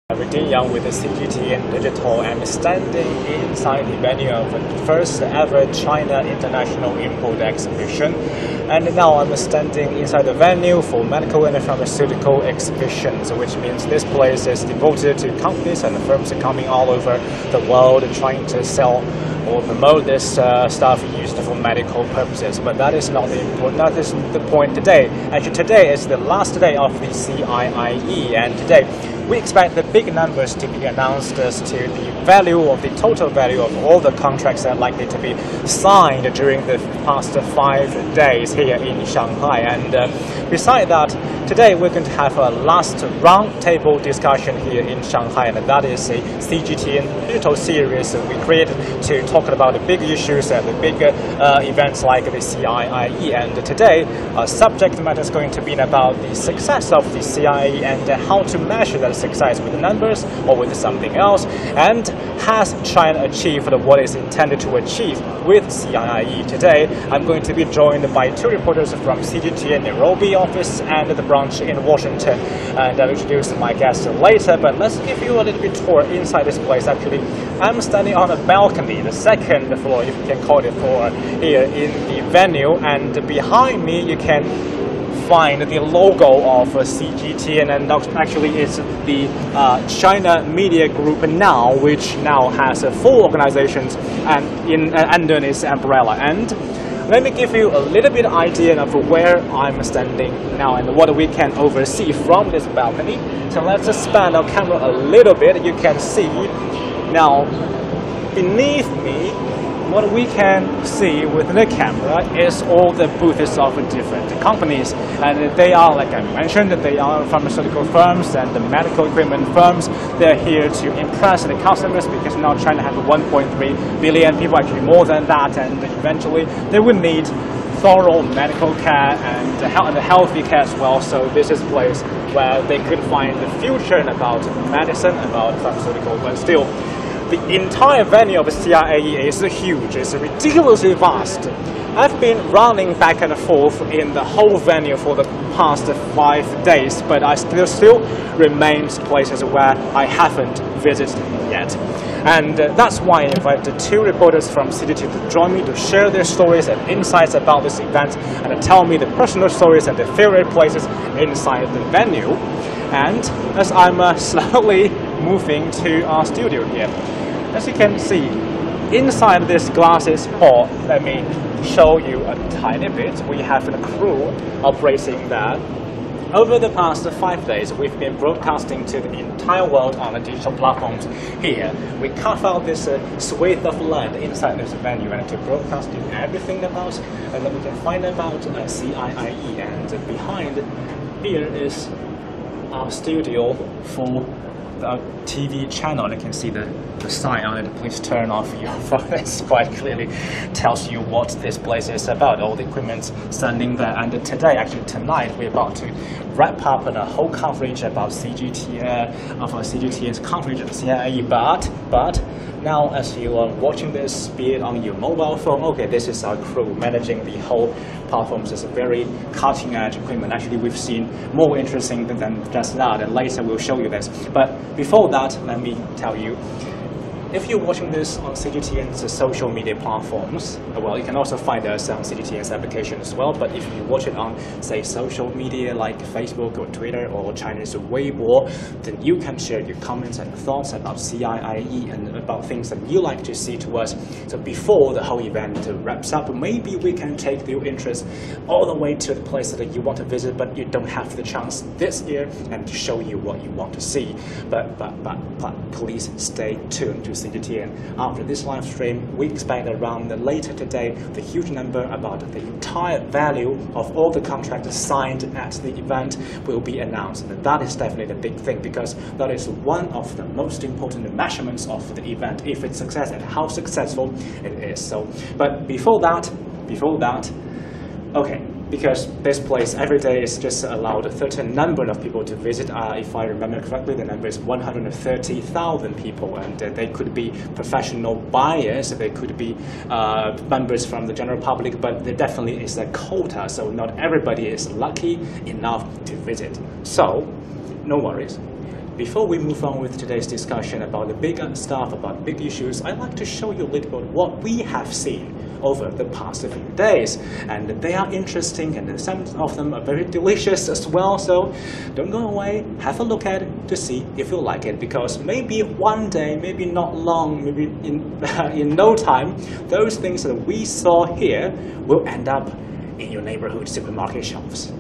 Young with the CGTN Digital and standing inside the venue of the first ever China International Import Exposition. And now I'm standing inside the venue for medical and pharmaceutical exhibitions, which means this place is devoted to companies and firms coming all over the world trying to sell or promote this stuff used for medical purposes. But that is not the important. That is the point today. Actually, today is the last day of the CIIE, and today we expect the big numbers to be announced as to the value of the total value of all the contracts that are likely to be signed during the past 5 days here in Shanghai. And beside that, today we're going to have a last roundtable discussion here in Shanghai, and that is a CGTN digital series we created to talk about the big issues and the big events like the CIIE. And today, subject matter is going to be about the success of the CIIE and how to measure that success with numbers or with something else, and has China achieved what is intended to achieve with CIIE. Today I'm going to be joined by 2 reporters from CGTN Nairobi office and the branch in Washington, and I'll introduce my guests later, but let's give you a little bit tour inside this place. Actually, I'm standing on a balcony, the 2nd floor if you can call it floor, here in the venue, and behind me you can find the logo of CGTN, and actually it's the China Media Group now, which now has 4 organizations and under its umbrella. And let me give you a little bit idea of where I'm standing now and what we can oversee from this balcony. So let's span our camera a little bit. You can see now beneath me, what we can see with the camera is all the booths of different companies, and they are, like I mentioned, they are pharmaceutical firms and the medical equipment firms. They're here to impress the customers because now China has 1.3 billion people, actually more than that, and eventually they will need thorough medical care and healthy care as well. So this is a place where they could find the future about medicine, about pharmaceutical, but still, the entire venue of CIIE is huge, it's ridiculously vast. I've been running back and forth in the whole venue for the past 5 days, but I still remains places where I haven't visited yet. And that's why I invited 2 reporters from CGTN to join me to share their stories and insights about this event and tell me the personal stories and their favorite places inside the venue. And as I'm slowly moving to our studio here, as you can see, inside this glasses hall, let me show you a tiny bit. We have a crew operating there. Over the past 5 days, we've been broadcasting to the entire world on the digital platforms here. We carve out this swathe of land inside this venue and to broadcast you everything about, and then we can find about CIIE. And behind here is our studio for the TV channel. You can see the sign on it. Please turn off your phone. It quite clearly tells you what this place is about. All the equipment standing there. And today, actually tonight, we're about to wrap up a whole coverage about CGTN, of CGTN's coverage of CIIE. But now, as you are watching this, be it on your mobile phone, okay, this is our crew managing the whole platforms. It's a very cutting-edge equipment. Actually, we've seen more interesting than just that, and later we'll show you this. But before that, let me tell you, if you're watching this on CGTN's social media platforms, well, you can also find us on CGTN's application as well. But if you watch it on, say, social media like Facebook or Twitter or China's Weibo, then you can share your comments and thoughts about CIIE and about things that you like to see to us. So before the whole event wraps up, maybe we can take your interest all the way to the place that you want to visit, but you don't have the chance this year, and to show you what you want to see. But please stay tuned to CGTN. After this live stream, we expect around later today the huge number about the entire value of all the contracts signed at the event will be announced. And that is definitely the big thing, because that is one of the most important measurements of the event, if it's success and how successful it is. So, but before that, okay, because this place every day is just allowed a certain number of people to visit. If I remember correctly, the number is 130,000 people, and they could be professional buyers, they could be members from the general public, but there definitely is a quota, so not everybody is lucky enough to visit. So, no worries. Before we move on with today's discussion about the big stuff, about big issues, I'd like to show you a little bit what we have seen over the past few days. And they are interesting, and some of them are very delicious as well. So don't go away, have a look at it to see if you like it, because maybe one day, maybe not long, maybe in no time, those things that we saw here will end up in your neighborhood supermarket shelves.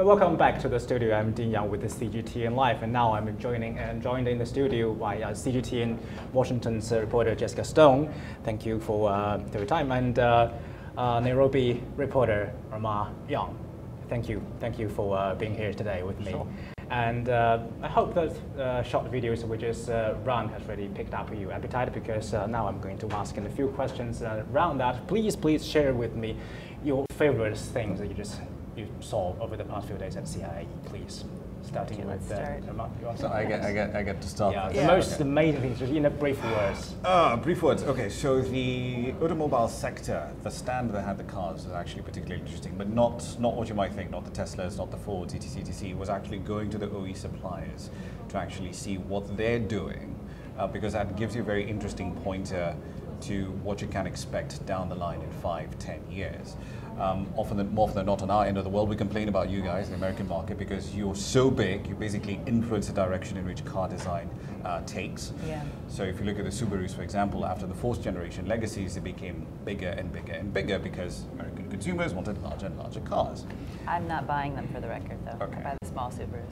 Welcome back to the studio. I'm Dean Yang with the CGTN Live, and now I'm joined in the studio by CGTN Washington's reporter Jessica Stone. Thank you for your time, and Nairobi reporter Ramah Nyang. Thank you for being here today with me. Sure. And I hope that short videos we just run has really picked up your appetite, because now I'm going to ask in a few questions around that. Please share with me your favorite things that you saw over the past few days at CIIE, please. Starting with Ramah. So I get to start. Yeah, the main things, just in a brief words. Brief words. Okay, so the automobile sector, the stand that had the cars was actually particularly interesting, but not what you might think, not the Teslas, not the Fords, etc. It was actually going to the OE suppliers to actually see what they're doing, because that gives you a very interesting pointer to what you can expect down the line in 5-10 years. More often than not, on our end of the world, we complain about you guys, the American market, because you're so big, you basically influence the direction in which car design takes. Yeah. So if you look at the Subarus, for example, after the fourth generation legacies, it became bigger and bigger and bigger because American consumers wanted larger and larger cars. I'm not buying them, for the record, though. Okay. I buy the small Subarus.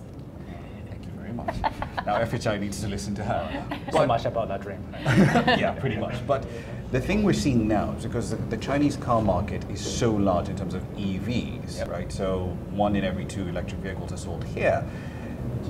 Thank you very much. Now FHI needs to listen to her. So much about that dream. Yeah, pretty much. But the thing we're seeing now is because the Chinese car market is so large in terms of EVs, yep. Right? So 1 in every 2 electric vehicles are sold here.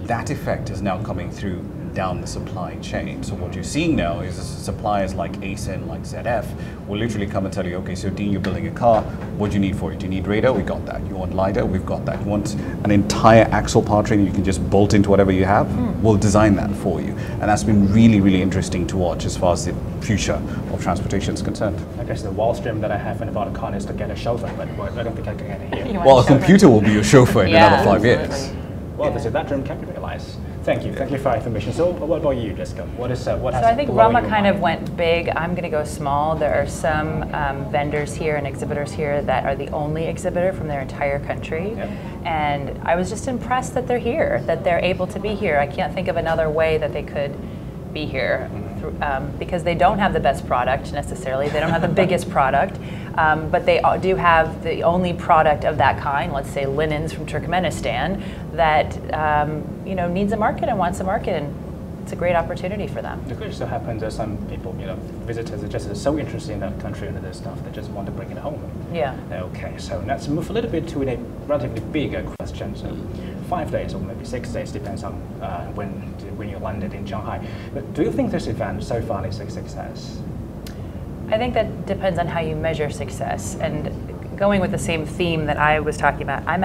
That effect is now coming through down the supply chain. So what you're seeing now is suppliers like ASIN, like ZF, will literally come and tell you, okay, so Dean, you're building a car, what do you need for it? Do you need radar? We got that. You want LiDAR? We've got that. You want an entire axle powertrain you can just bolt into whatever you have? We'll design that for you. And that's been really, really interesting to watch as far as the future of transportation is concerned. I guess the wild dream that I have in about a car is to get a chauffeur, but I don't think I can get it here. Well, a computer will be your chauffeur in another 5 years. Well, that dream can be realized. Thank you for our information. So, what about you, Jessica? What has So I think blown Ramah your kind mind? of went big. I'm going to go small. There are some vendors here and exhibitors here that are the only exhibitor from their entire country. Yep. And I was just impressed that they're here, that they're able to be here. I can't think of another way that they could be here. Because they don't have the best product necessarily. They don't have the biggest product, but they do have the only product of that kind, let's say linens from Turkmenistan, that needs a market and wants a market, and it's a great opportunity for them. It just so happens that some people, visitors are just so interested in that country and this stuff, they just want to bring it home. Yeah. Okay, so let's move a little bit to a relatively bigger question. So 5 days or maybe 6 days, depends on when you landed in Shanghai. But do you think this event so far is a success? I think that depends on how you measure success. And going with the same theme that I was talking about, I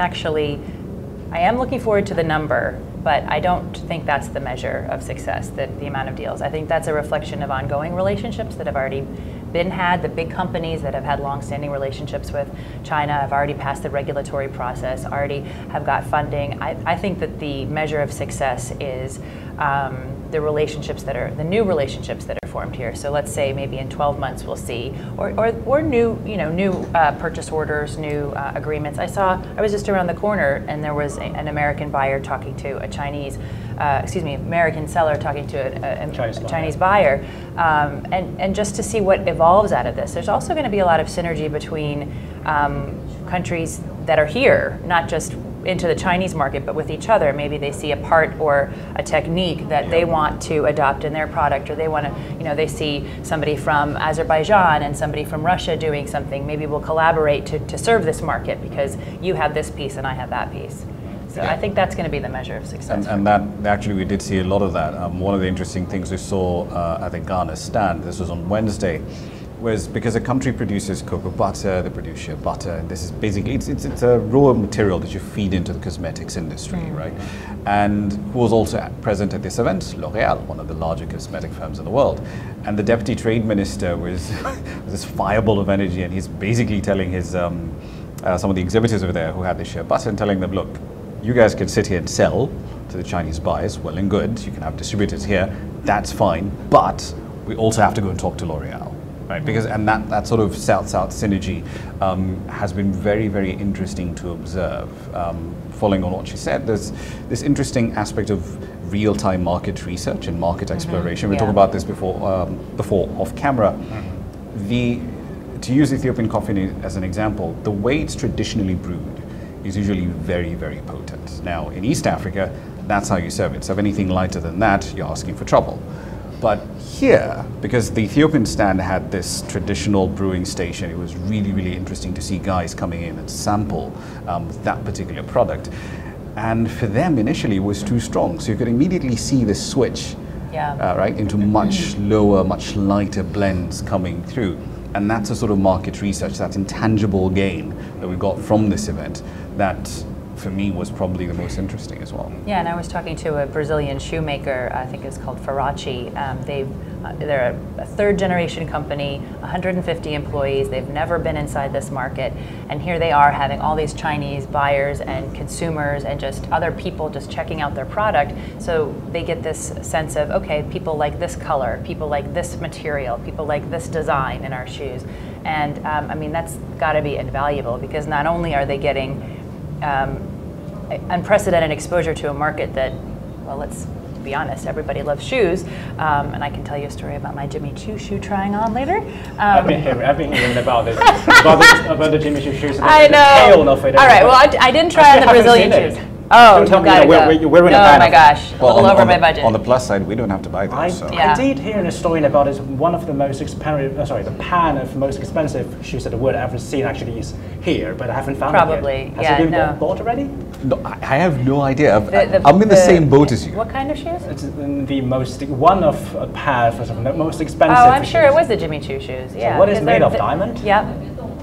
am looking forward to the number, but I don't think that's the measure of success, the amount of deals. I think that's a reflection of ongoing relationships that have already been had. The big companies that have had long-standing relationships with China have already passed the regulatory process, already have got funding. I think that the measure of success is the new relationships that are formed here. So let's say maybe in 12 months we'll see, or new purchase orders, new agreements. I was just around the corner and there was an American buyer talking to a American seller talking to a Chinese buyer, and just to see what evolves out of this. There's also going to be a lot of synergy between countries that are here, not just into the Chinese market, but with each other. Maybe they see a part or a technique that they want to adopt in their product, or they want to, they see somebody from Azerbaijan and somebody from Russia doing something. Maybe we'll collaborate to serve this market because you have this piece and I have that piece. So I think that's going to be the measure of success. And that, actually, we did see a lot of that. One of the interesting things we saw at the Ghana stand, this was on Wednesday, was because a country produces cocoa butter, they produce shea butter, and this is basically, it's a raw material that you feed into the cosmetics industry, right? And who was also present at this event? L'Oreal, one of the larger cosmetic firms in the world. And the deputy trade minister was this fireball of energy, and he's basically telling his some of the exhibitors over there who had the shea butter and telling them, look, you guys can sit here and sell to the Chinese buyers, well and good, you can have distributors here, that's fine, but we also have to go and talk to L'Oreal, right? Because, and that sort of South-South synergy has been very, very interesting to observe. Following on what she said, there's this interesting aspect of real-time market research and market exploration. We talked about this before off camera. To use Ethiopian coffee as an example, the way it's traditionally brewed is usually very, very potent. Now, in East Africa, that's how you serve it. So if anything lighter than that, you're asking for trouble. But here, because the Ethiopian stand had this traditional brewing station, it was really, really interesting to see guys coming in and sample that particular product. And for them, initially, it was too strong. So you could immediately see the switch right, into much lower, much lighter blends coming through. And that's a sort of market research, that intangible gain that we got from this event that, for me, was probably the most interesting as well. Yeah, and I was talking to a Brazilian shoemaker, I think it's called Farachi. They're a third-generation company, 150 employees. They've never been inside this market, and here they are having all these Chinese buyers and consumers and just other people just checking out their product. So they get this sense of, okay, people like this color, people like this material, people like this design in our shoes. And I mean, that's got to be invaluable, because not only are they getting unprecedented exposure to a market that, well, let's be honest, everybody loves shoes, and I can tell you a story about my Jimmy Choo shoe trying on later. I've been hearing about this, about the Jimmy Choo shoes. I know. All right, well, I didn't try on the Brazilian shoes. Oh, don't tell you me gotta we're go. in a Oh ban my of- gosh, a little over my budget. On the plus side, we don't have to buy those. So. Yeah. I did hear in a story about it, one of the most expensive, the pan of most expensive shoes that the world ever seen actually is here, but I haven't found Probably, it yet. yeah, Has it been no. bought already? No, I have no idea. I'm in the same boat as you. What kind of shoes? It's one of a pair of the most expensive. Oh, I'm sure it shoes. was the Jimmy Choo shoes. Yeah. So what is 'cause made they're- of diamond? Yep.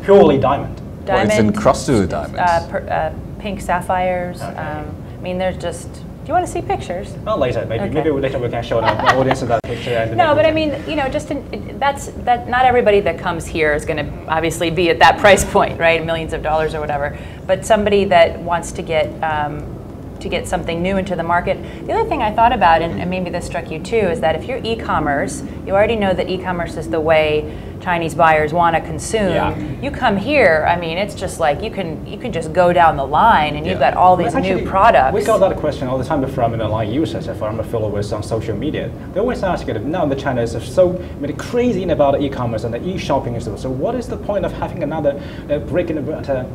Purely diamond. Well, Diamond. it's encrusted with diamonds. Pink sapphires. Okay. I mean, they're just. Do you want to see pictures? Well, later, maybe. Okay. Maybe later we can show the audience that picture. And No, maybe but I we mean, you know, that not everybody that comes here is going to obviously be at that price point, right? Millions of dollars or whatever. But somebody that wants to get something new into the market. The other thing I thought about, and maybe this struck you too, is that if you're e-commerce, you already know that e-commerce is the way Chinese buyers want to consume. Yeah. You come here, I mean, it's just like you can just go down the line and you've Yeah. got all these Actually, new products. We got that question all the time from online users, from followers on social media. They always ask it, now the China is so crazy about e-commerce and the e-shopping and stuff. So what is the point of having another brick and mortar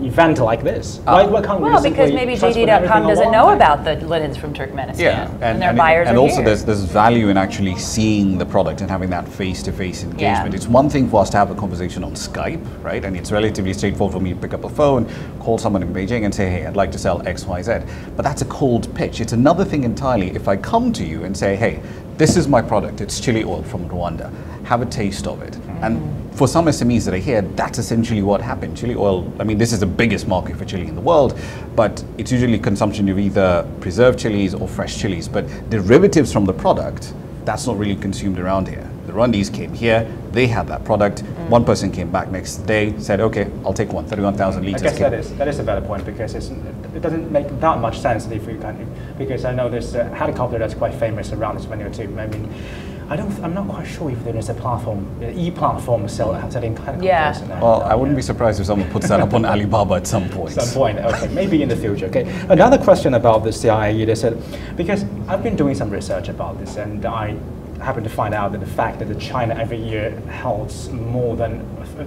event like this? Why can't we Well, because simply maybe transport JD.com everything doesn't know online? about the linens from Turkmenistan. Yeah, and their buyers and are also here. there's value in actually seeing the product and having that face-to-face engagement. Yeah. It's one thing for us to have a conversation on Skype, right? And it's relatively straightforward for me to pick up a phone, call someone in Beijing and say, hey, I'd like to sell X, Y, Z. But that's a cold pitch. It's another thing entirely if I come to you and say, hey, this is my product. It's chili oil from Rwanda. Have a taste of it. And for some SMEs that are here, that's essentially what happened. Chili oil, I mean, this is the biggest market for chili in the world, but it's usually consumption of either preserved chilies or fresh chilies. But derivatives from the product, that's not really consumed around here. The Rwandese came here, they had that product. One person came back next day, said, okay, I'll take one, 31,000 liters. I guess that is a better point because it doesn't make that much sense if we can, because I know there's a helicopter that's quite famous around this venue too. I mean, I'm not quite sure if there is a platform, e-platform selling helicopters. Yeah. Well, I wouldn't be surprised if someone puts that up on Alibaba at some point. Okay, maybe in the future. Okay, another question about the CIIE. They said, because I've been doing some research about this, and I happen to find out that the fact that China every year holds more than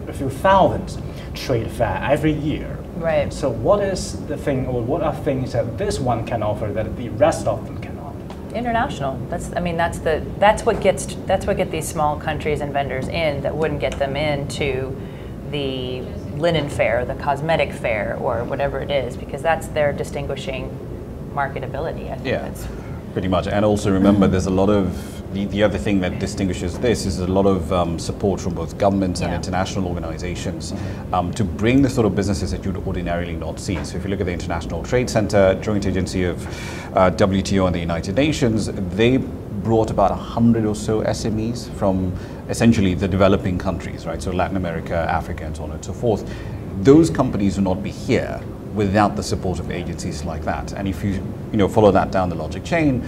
a few thousand trade fair every year. Right. So what is the thing, or what are things that this one can offer that the rest of them cannot? International. That's what get these small countries and vendors in that wouldn't get them into the linen fair, the cosmetic fair, or whatever it is, because that's their distinguishing marketability. I think Yeah, pretty much. And also remember, there's a lot of, the other thing that distinguishes this is a lot of support from both governments and international organizations to bring the sort of businesses that you'd ordinarily not see. So if you look at the International Trade Center, joint agency of WTO and the United Nations, they brought about 100 or so SMEs from essentially the developing countries, right? So Latin America, Africa, and so on and so forth. Those companies would not be here without the support of agencies like that. And if you follow that down the logic chain,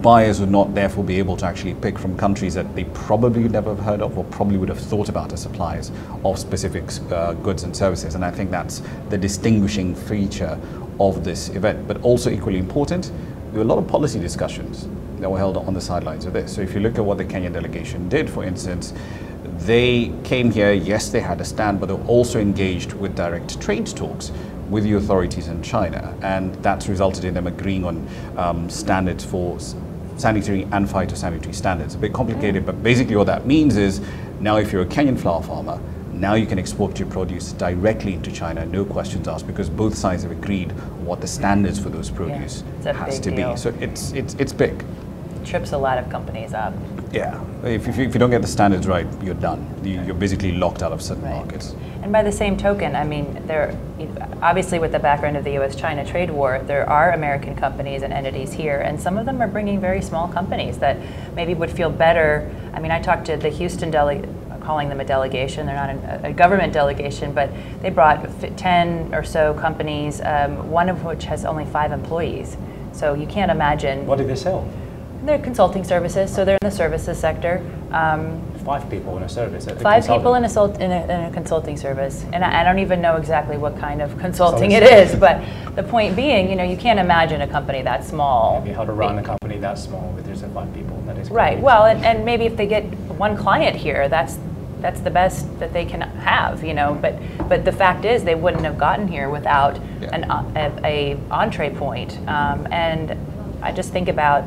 buyers would not therefore be able to actually pick from countries that they probably would never have heard of or probably would have thought about as suppliers of specific goods and services. And I think that's the distinguishing feature of this event. But also equally important, there were a lot of policy discussions that were held on the sidelines of this. So if you look at what the Kenyan delegation did, for instance, they came here, yes, they had a stand, but they were also engaged with direct trade talks with the authorities in China, and that's resulted in them agreeing on standards for sanitary and phytosanitary standards. A bit complicated, but basically what that means is now if you're a Kenyan flower farmer, now you can export your produce directly into China, no questions asked, because both sides have agreed what the standards for those produce has to be. So it's big. Trips a lot of companies up. Yeah, if you don't get the standards right, you're done. You're basically locked out of certain markets. And by the same token, I mean, obviously with the background of the U.S.-China trade war, there are American companies and entities here, and some of them are bringing very small companies that maybe would feel better. I mean, I talked to the Houston calling them a delegation. They're not a government delegation, but they brought 10 or so companies, one of which has only 5 employees. So you can't imagine. What do they sell? They're consulting services, so they're in the services sector. 5 people in a service. 5 people in a consulting service, and I don't even know exactly what kind of consulting it is. But the point being, you can't imagine a company that small. Maybe how to run a company that small, but there's 5 people. That is right. Well, and maybe if they get one client here, that's that's the best that they can have, you know. But the fact is, they wouldn't have gotten here without a entree point. And I just think about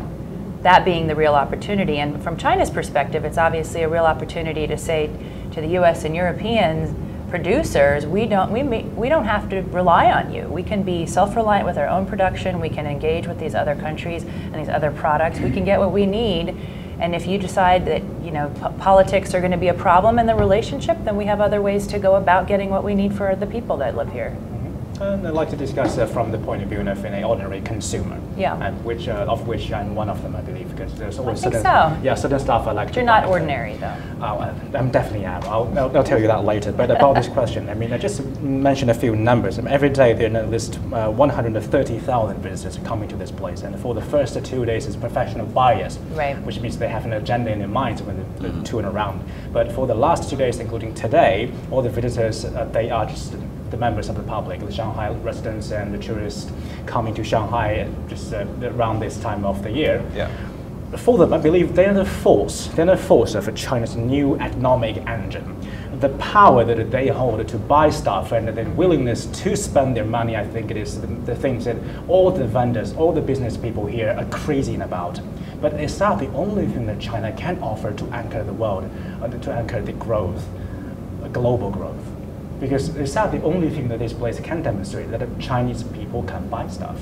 that being the real opportunity. And from China's perspective, it's obviously a real opportunity to say to the U.S. and European producers, we don't have to rely on you. We can be self-reliant with our own production. We can engage with these other countries and these other products. We can get what we need. And if you decide that, you know, politics are going to be a problem in the relationship, then we have other ways to go about getting what we need for the people that live here. And I'd like to discuss from the point of view of an ordinary consumer. Yeah. And which I'm one of them, I believe, because there's always I think certain stuff I like. But you're not ordinary, though. I'm definitely am. I'll tell you that later. But about this question, I mean, I just mentioned a few numbers. I mean, every day there are at least 130,000 visitors coming to this place, and for the first 2 days, it's professional buyers, right? Which means they have an agenda in their minds when they're touring around. But for the last 2 days, including today, all the visitors they are just the members of the public, the Shanghai residents and the tourists coming to Shanghai just around this time of the year. Yeah. For them, I believe they're the force of China's new economic engine. The power that they hold to buy stuff and the willingness to spend their money, I think it is the things that all the vendors, all the business people here are crazy about. But it's not the only thing that China can offer to anchor the world, to anchor the growth, global growth. Because it's not the only thing that this place can demonstrate, that the Chinese people can buy stuff.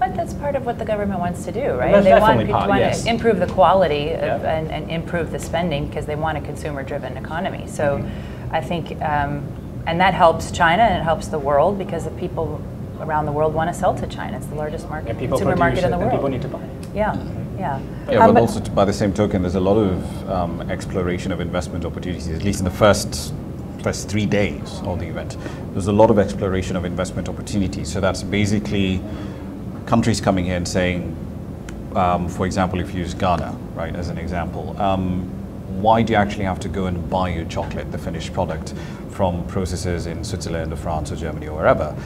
But that's part of what the government wants to do, right? That's They want yes. to improve the quality and improve the spending because they want a consumer-driven economy. So I think, and that helps China and it helps the world because the people around the world want to sell to China. It's the largest consumer market in the world. And people need to buy it. Yeah, yeah. Yeah, but also by the same token, there's a lot of exploration of investment opportunities, at least in the first 3 days of the event. There's a lot of exploration of investment opportunities. So that's basically countries coming here and saying, for example, if you use Ghana, right, as an example, why do you actually have to go and buy your chocolate, the finished product, from processors in Switzerland or France or Germany or wherever?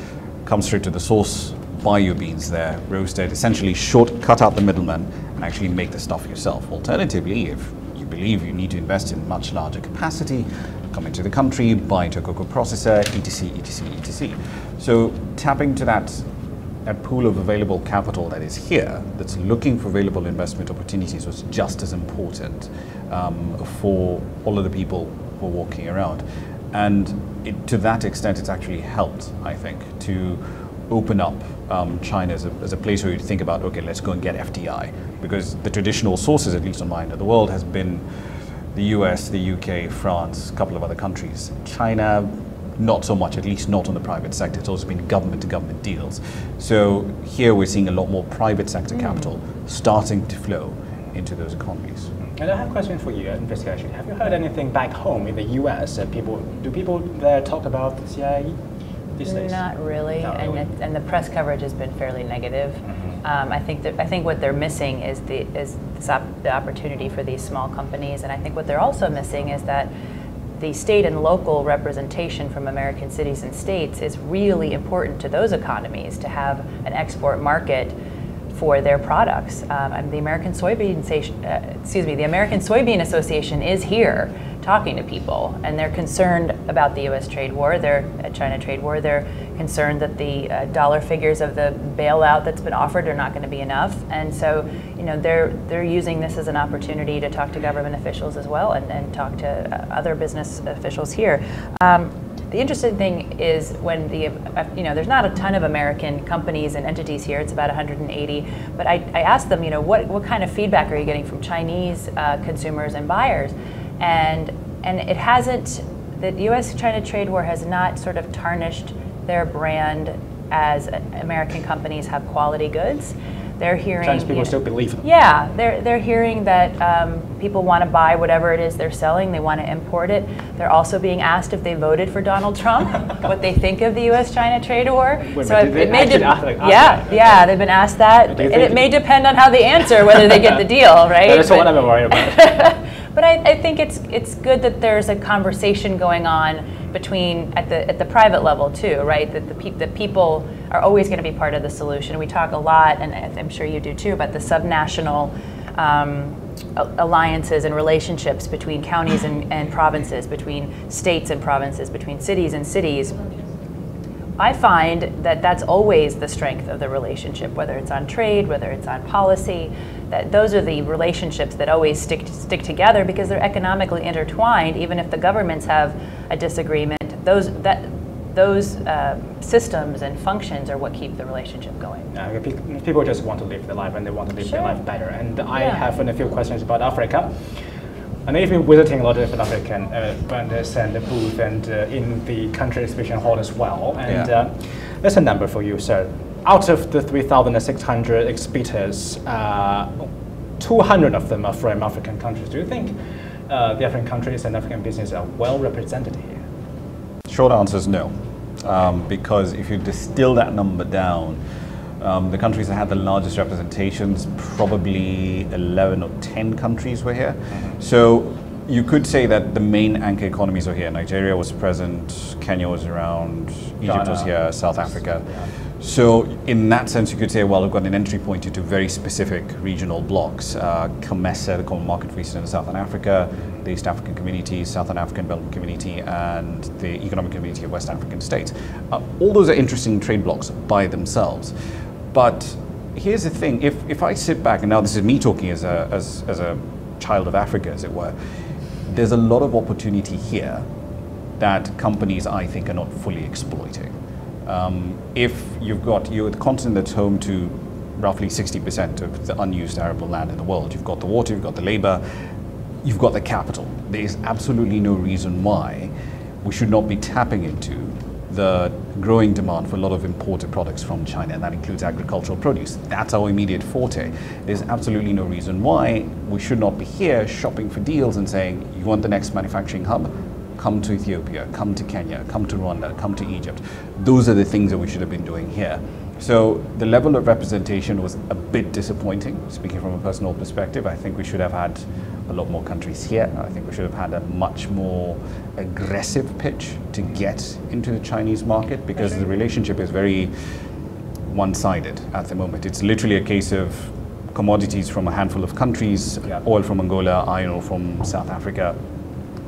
Come straight to the source, buy your beans there, roast it, essentially cut out the middleman and actually make the stuff yourself. Alternatively, if you believe you need to invest in much larger capacity, come into the country, buy into a cocoa processor, etc., etc., etc. So tapping into that pool of available capital that is here, that's looking for available investment opportunities, was just as important for all of the people who are walking around. And to that extent, it's actually helped, I think, to open up China as a place where you think about, okay, let's go and get FDI. Because the traditional sources, at least on my end of the world, has been the US, the UK, France, a couple of other countries. China, not so much, at least not on the private sector. It's also been government-to-government deals. So here we're seeing a lot more private sector capital starting to flow into those economies. And I have a question for you, investigation. Have you heard anything back home in the US? Do people there talk about the CIIE these days? Not really, and the press coverage has been fairly negative. I think what they're missing is the opportunity for these small companies, and I think what they're also missing is that the state and local representation from American cities and states is really important to those economies to have an export market for their products. The American Soybean Association is here talking to people, and they're concerned about the U.S. trade war, China trade war. They're concerned that the dollar figures of the bailout that's been offered are not going to be enough, and so they're using this as an opportunity to talk to government officials as well, and talk to other business officials here. The interesting thing is when there's not a ton of American companies and entities here. It's about 180. But I asked them, what kind of feedback are you getting from Chinese consumers and buyers? And it hasn't. The U.S.-China trade war has not sort of tarnished their brand as American companies have quality goods. They're hearing Chinese people still believe them. Yeah, they're hearing that people want to buy whatever it is they're selling. They want to import it. They're also being asked if they voted for Donald Trump, what they think of the U.S.-China trade war. They've been asked that, and it may depend on how they answer whether they get the deal, right? That's what I'm worried about. But I think it's good that there's a conversation going on between at the private level too, right? That the people are always going to be part of the solution. We talk a lot, and I'm sure you do too, about the subnational alliances and relationships between counties and provinces, between states and provinces, between cities and cities, I find that that's always the strength of the relationship, whether it's on trade, whether it's on policy, that those are the relationships that always stick together because they're economically intertwined. Even if the governments have a disagreement, those systems and functions are what keep the relationship going. People just want to live their life and they want to live their life better. And I have a few questions about Africa. I know you've been visiting a lot of different African vendors and booths and in the country exhibition hall as well. And there's a number for you, sir. Out of the 3,600 exhibitors, 200 of them are from African countries. Do you think the African countries and African business are well represented here? Short answer is no, because if you distill that number down, the countries that had the largest representations, probably 11 or 10 countries were here. So you could say that the main anchor economies were here. Nigeria was present, Kenya was around, Egypt was here, South Africa. So in that sense, you could say, well, we've got an entry point into very specific regional blocks. COMESA, the Common Market for Eastern and Southern Africa, the East African Community, Southern African Development Community, and the Economic Community of West African States. All those are interesting trade blocks by themselves. But here's the thing, if I sit back, and now this is me talking as a child of Africa, as it were, there's a lot of opportunity here that companies, I think, are not fully exploiting. If you're the continent that's home to roughly 60% of the unused arable land in the world, you've got the water, you've got the labor, you've got the capital. There is absolutely no reason why we should not be tapping into the growing demand for a lot of imported products from China, and that includes agricultural produce. That's our immediate forte. There's absolutely no reason why we should not be here shopping for deals and saying, you want the next manufacturing hub? Come to Ethiopia, come to Kenya, come to Rwanda, come to Egypt. Those are the things that we should have been doing here. So the level of representation was a bit disappointing, speaking from a personal perspective. I think we should have had a lot more countries here. I think we should have had a much more aggressive pitch to get into the Chinese market, because the relationship is very one-sided at the moment. It's literally a case of commodities from a handful of countries, oil from Angola, iron ore from South Africa,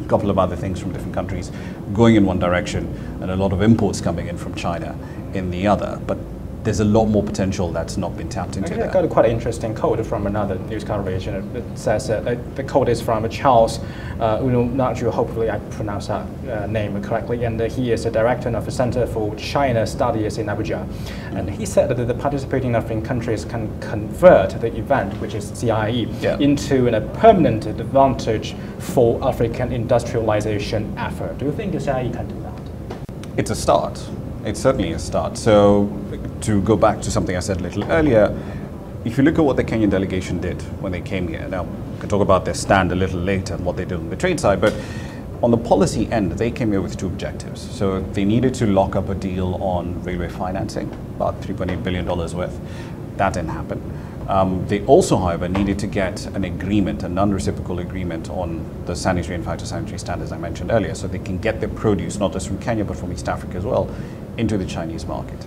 a couple of other things from different countries going in one direction, and a lot of imports coming in from China in the other. But there's a lot more potential that's not been tapped into there. I got a quite interesting quote from another news coverage. It says, the quote is from Charles Ununaju, hopefully I pronounced that name correctly, and he is the director of the Center for China Studies in Abuja. And he said that the participating African countries can convert the event, which is CIIE, into a permanent advantage for African industrialization effort. Do you think the CIIE can do that? It's a start. It's certainly a start. So to go back to something I said a little earlier, if you look at what the Kenyan delegation did when they came here, now we can talk about their stand a little later and what they did on the trade side, but on the policy end, they came here with two objectives. So they needed to lock up a deal on railway financing, about $3.8 billion worth. That didn't happen. They also, however, needed to get an agreement, a non-reciprocal agreement on the sanitary and phytosanitary standards I mentioned earlier, so they can get their produce, not just from Kenya, but from East Africa as well, into the Chinese market.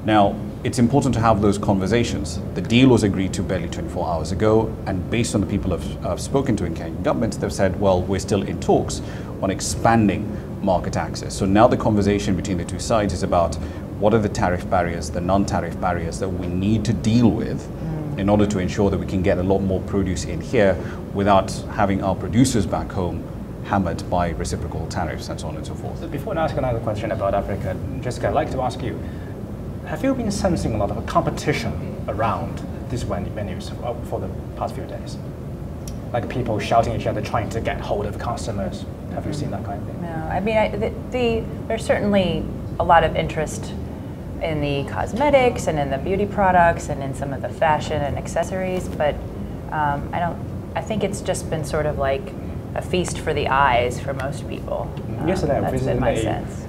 Now, it's important to have those conversations. The deal was agreed to barely 24 hours ago, and based on the people I've spoken to in Kenyan governments, they've said, well, we're still in talks on expanding market access. So now the conversation between the two sides is about what are the tariff barriers, the non-tariff barriers that we need to deal with in order to ensure that we can get a lot more produce in here without having our producers back home hammered by reciprocal tariffs and so on and so forth. Before I ask another question about Africa, Jessica, I'd like to ask you, have you been sensing a lot of competition around these venues for the past few days? Like people shouting at each other, trying to get hold of customers. Have you seen that kind of thing? No, I mean, there's certainly a lot of interest in the cosmetics and in the beauty products and in some of the fashion and accessories, but I think it's just been sort of like a feast for the eyes for most people. Yesterday I that's visited been my sense.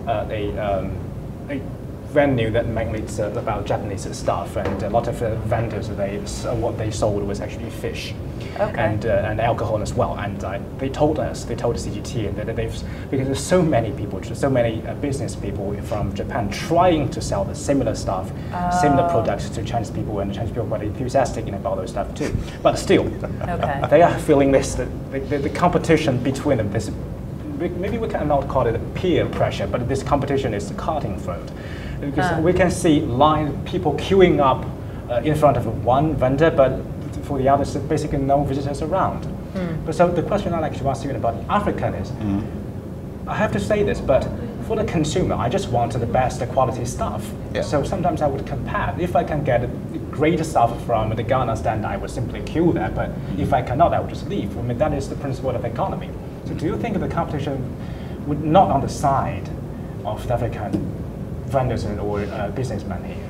A venue that mainly it's about Japanese stuff, and a lot of vendors, what they sold was actually fish. Okay. And alcohol as well. And they told CGTN that because there's so many people, so many business people from Japan trying to sell the similar stuff, similar products to Chinese people, and the Chinese people are quite enthusiastic about those stuff too. But still, they are feeling this, the competition between them, this, maybe we cannot call it peer pressure, but this competition is cutthroat. Because we can see people queuing up in front of one vendor, but for the others, basically no visitors around. But so the question I like to ask you about African is, I have to say this, but for the consumer, I just want the best quality stuff. Yeah. So sometimes I would compare. If I can get great stuff from the Ghana stand, I would simply queue there. But if I cannot, I would just leave. I mean, that is the principle of economy. So do you think the competition would not on the side of the African vendors or businessmen here?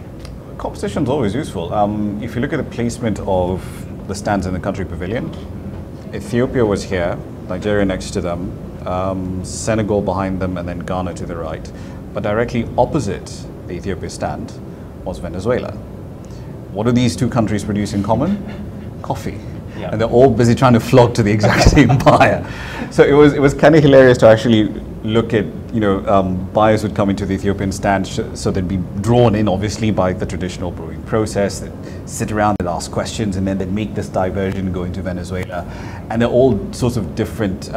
Competition is always useful. If you look at the placement of the stands in the country pavilion, Ethiopia was here, Nigeria next to them, Senegal behind them, and then Ghana to the right. But directly opposite the Ethiopia stand was Venezuela. What do these two countries produce in common? Coffee. Yeah. And they're all busy trying to flock to the exact same buyer. So it was kind of hilarious to actually look at, buyers would come into the Ethiopian stand, so they'd be drawn in obviously by the traditional brewing process, they'd sit around and ask questions, and then they'd make this diversion go into Venezuela. And they're all sorts of different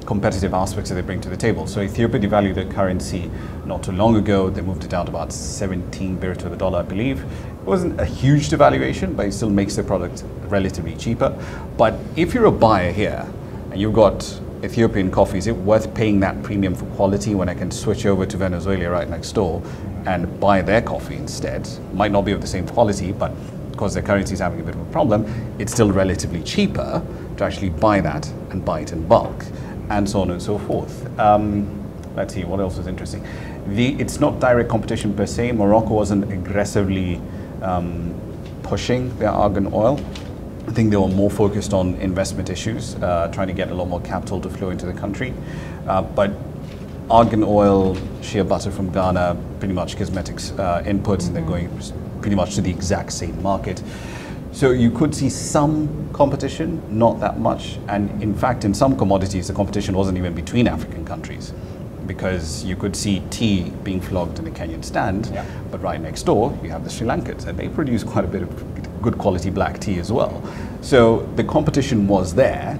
competitive aspects that they bring to the table. So Ethiopia devalued their currency not too long ago. They moved it down to about 17 birr to the dollar, I believe. It wasn't a huge devaluation, but it still makes the product relatively cheaper. But if you're a buyer here and you've got Ethiopian coffee, is it worth paying that premium for quality when I can switch over to Venezuela right next door and buy their coffee instead? Might not be of the same quality, but because their currency is having a bit of a problem, it's still relatively cheaper to actually buy that and buy it in bulk, and so on and so forth. Let's see, what else is interesting? It's not direct competition per se. Morocco wasn't aggressively pushing their argan oil. I think they were more focused on investment issues, trying to get a lot more capital to flow into the country. But argan oil, shea butter from Ghana, pretty much cosmetics inputs, and they're going pretty much to the exact same market. So you could see some competition, not that much. And in fact, in some commodities, the competition wasn't even between African countries, because you could see tea being flogged in the Kenyan stand, but right next door, you have the Sri Lankans, and they produce quite a bit of good quality black tea as well. So the competition was there.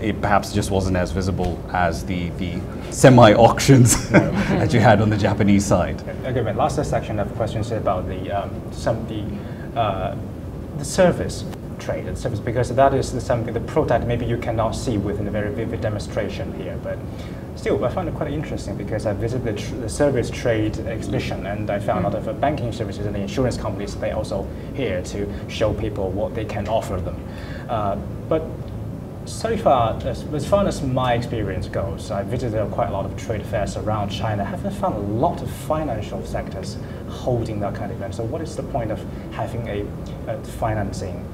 It perhaps just wasn't as visible as the semi-auctions that you had on the Japanese side. Okay, my last section of questions about the service trade and service, because that is something, the product maybe you cannot see within a very vivid demonstration here, but still I find it quite interesting because I visited the service trade exhibition, and I found a lot of banking services and the insurance companies, they also here to show people what they can offer them. But so far, as far as my experience goes, I visited quite a lot of trade fairs around China. I haven't found a lot of financial sectors holding that kind of event. So what is the point of having a financing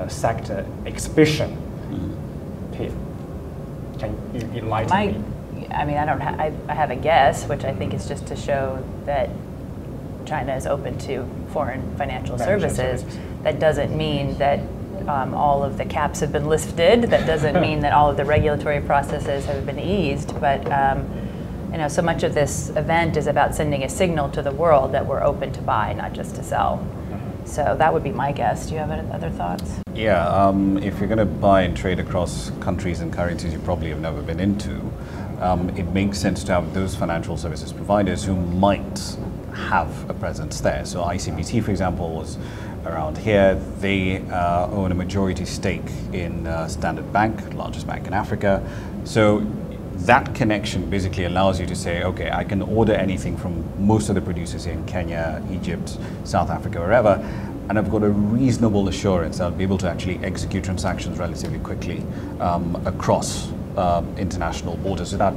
sector exhibition here? Can you enlighten me? I mean, I have a guess, which I think is just to show that China is open to foreign financial services. That doesn't mean that all of the caps have been lifted. That doesn't mean that all of the regulatory processes have been eased. But so much of this event is about sending a signal to the world that we're open to buy, not just to sell. So that would be my guess. Do you have other thoughts? Yeah, if you're going to buy and trade across countries and currencies you probably have never been into, it makes sense to have those financial services providers who might have a presence there. So ICBC, for example, was around here. They own a majority stake in Standard Bank, largest bank in Africa. So that connection basically allows you to say, okay, I can order anything from most of the producers in Kenya, Egypt, South Africa, wherever, and I've got a reasonable assurance that I'll be able to actually execute transactions relatively quickly across international borders without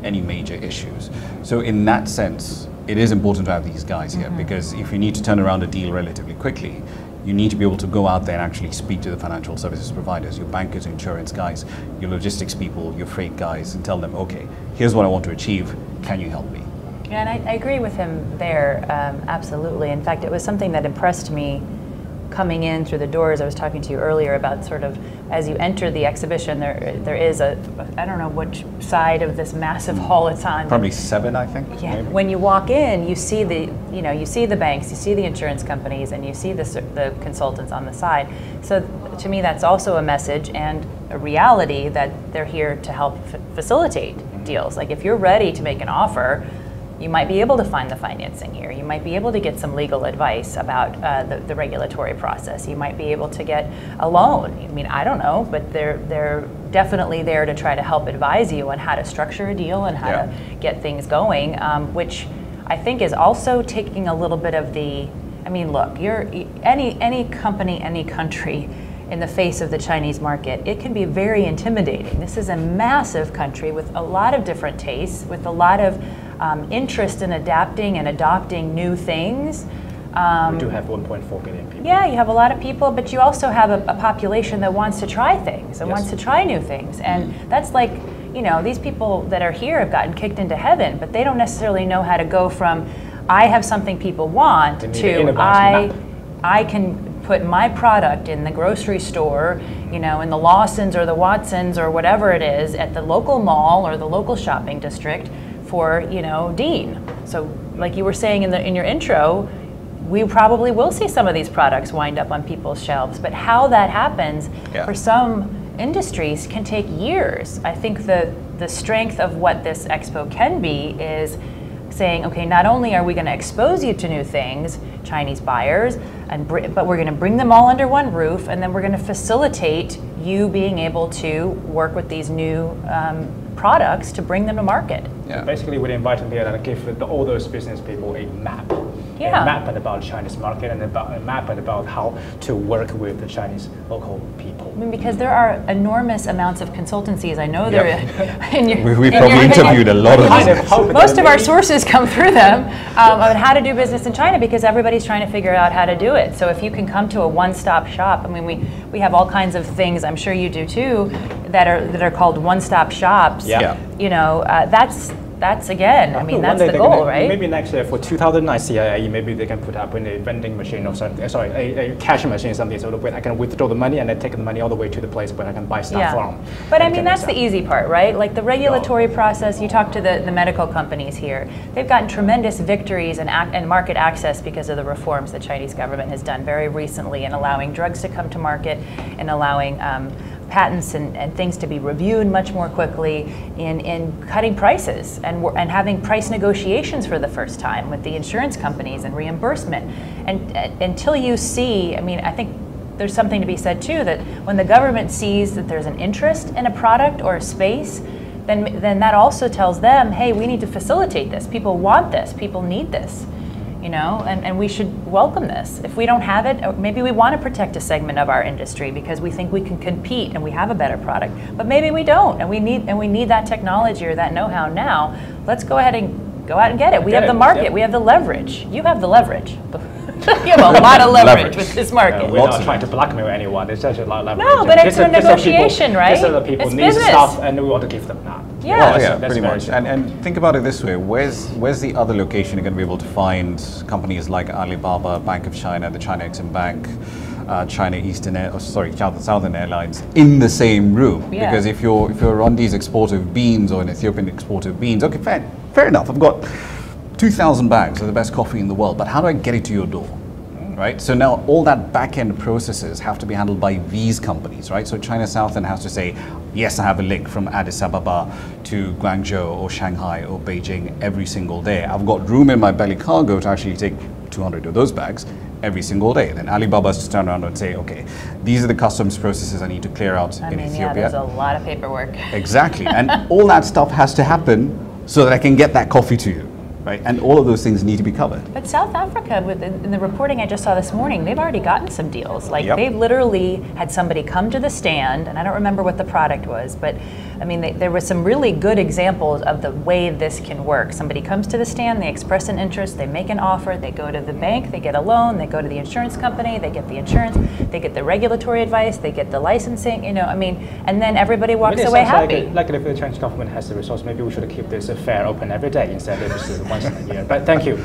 any major issues. So in that sense, it is important to have these guys here, because if you need to turn around a deal relatively quickly, you need to be able to go out there and actually speak to the financial services providers, your bankers, insurance guys, your logistics people, your freight guys, and tell them, okay, here's what I want to achieve, can you help me? Yeah, and I agree with him there, absolutely. In fact, it was something that impressed me coming in through the doors. I was talking to you earlier about sort of as you enter the exhibition, there is a, I don't know which side of this massive hall it's on. Probably 7, I think. Yeah. Maybe. When you walk in, you see you see the banks, you see the insurance companies, and you see the consultants on the side. So to me, that's also a message and a reality that they're here to help facilitate deals. Like if you're ready to make an offer, you might be able to find the financing here. You might be able to get some legal advice about the regulatory process. You might be able to get a loan. I mean, I don't know, but they're definitely there to try to help advise you on how to structure a deal and how to get things going, which I think is also taking a little bit of the, I mean, look, any company, any country in the face of the Chinese market, it can be very intimidating. This is a massive country with a lot of different tastes, with a lot of interest in adapting and adopting new things. We do have 1.4 billion people. Yeah, you have a lot of people, but you also have a population that wants to try things and wants to try new things. And that's like, you know, these people that are here have gotten kicked into heaven, but they don't necessarily know how to go from, I have something people want, to I can put my product in the grocery store, you know, in the Lawsons or the Watsons or whatever it is, at the local mall or the local shopping district for, you know, Dean. So like you were saying in your intro, we probably will see some of these products wind up on people's shelves, but how that happens for some industries can take years. I think the strength of what this expo can be is saying, okay, not only are we going to expose you to new things, Chinese buyers, but we're going to bring them all under one roof, and then we're going to facilitate you being able to work with these new products to bring them to market. Yeah. So basically, we invite them here and give all those business people a map. Yeah. A map about the Chinese market and a map about how to work with the Chinese local people. I mean, because there are enormous amounts of consultancies. I know there. We've probably interviewed a lot of them. Most of our sources come through them on how to do business in China, because everybody's trying to figure out how to do it. So if you can come to a one-stop shop, I mean, we have all kinds of things. I'm sure you do too, that are called one-stop shops. Yeah. You know, that's again, I mean, that's the goal, right? Maybe next year for 2009 CIIE, maybe they can put up in a vending machine or something, sorry, a cash machine or something, so that I can withdraw the money and then take the money all the way to the place where I can buy stuff from. But I mean, that's the easy part, right? Like the regulatory process, you talk to the medical companies here, they've gotten tremendous victories and market access because of the reforms the Chinese government has done very recently in allowing drugs to come to market and allowing patents and things to be reviewed much more quickly, in cutting prices and having price negotiations for the first time with the insurance companies and reimbursement. And until you see, I mean, I think there's something to be said too, that when the government sees that there's an interest in a product or a space, then that also tells them, hey, we need to facilitate this. People want this. People need this. You know, and we should welcome this. If we don't have it, maybe we want to protect a segment of our industry because we think we can compete and we have a better product. But maybe we don't, and we need that technology or that know-how now. Let's go ahead and go out and get it. We have the market. We have the leverage. You have the leverage. You have a lot of leverage with this market. We're not trying to blackmail anyone. It's just a lot of leverage. No, but it's a negotiation, right? Just so that people need stuff and we want to give them that. Yeah, pretty much. And think about it this way: where's the other location you're going to be able to find companies like Alibaba, Bank of China, the China Exim Bank, Southern Airlines in the same room? Yeah. Because if you're Rondi's export of beans or an Ethiopian export of beans, okay, fair enough. I've got 2,000 bags of the best coffee in the world, but how do I get it to your door? Right? So now all that back-end processes have to be handled by these companies, right? So China Southern has to say, yes, I have a link from Addis Ababa to Guangzhou or Shanghai or Beijing every single day. I've got room in my belly cargo to actually take 200 of those bags every single day. Then Alibaba has to turn around and say, okay, these are the customs processes I need to clear out in Ethiopia. Yeah, there's a lot of paperwork. Exactly. And all that stuff has to happen so that I can get that coffee to you. Right? And all of those things need to be covered. But South Africa, in the reporting I just saw this morning, they've already gotten some deals. Like they've literally had somebody come to the stand, and I don't remember what the product was, but I mean, there were some really good examples of the way this can work. Somebody comes to the stand, they express an interest, they make an offer, they go to the bank, they get a loan, they go to the insurance company, they get the insurance, they get the regulatory advice, they get the licensing, you know, I mean, and then everybody walks away happy. Like if the Chinese government has the resource, maybe we should keep this fair open every day instead of just once in a year. But thank you.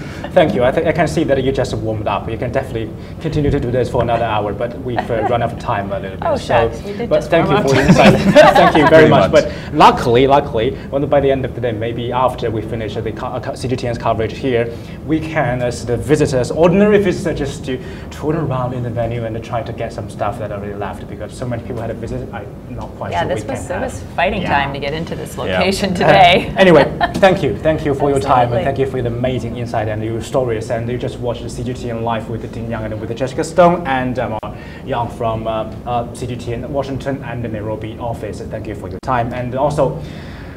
I can see that you just warmed up. You can definitely continue to do this for another hour, but we've run out of time a little bit. Oh, shucks. We did but just thank you warm for up. your insight. Thank you very much. But luckily, well, by the end of the day, maybe after we finish the CGTN's coverage here, we can, as the visitors, ordinary visitors, just to tour around in the venue and try to get some stuff that are really left, because so many people had a visit. I'm not quite sure this was fighting time to get into this location today. Anyway, thank you for your time, and Absolutely. thank you for the amazing insight and your stories. And you just watched the CGTN live with Dean Yang and with Jessica Stone and Yang from CGTN Washington and the Nairobi office. Thank you for your time. And also,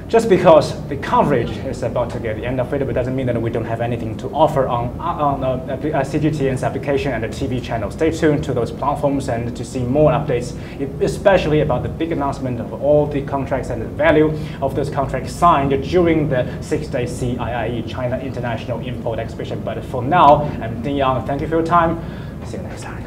just because the coverage is about to get the end of it, but doesn't mean that we don't have anything to offer on CGTN's application and the TV channel. Stay tuned to those platforms and to see more updates, especially about the big announcement of all the contracts and the value of those contracts signed during the 6-day CIIE, China International Import Exposition. But for now, I'm Dean Yang. Thank you for your time. See you next time.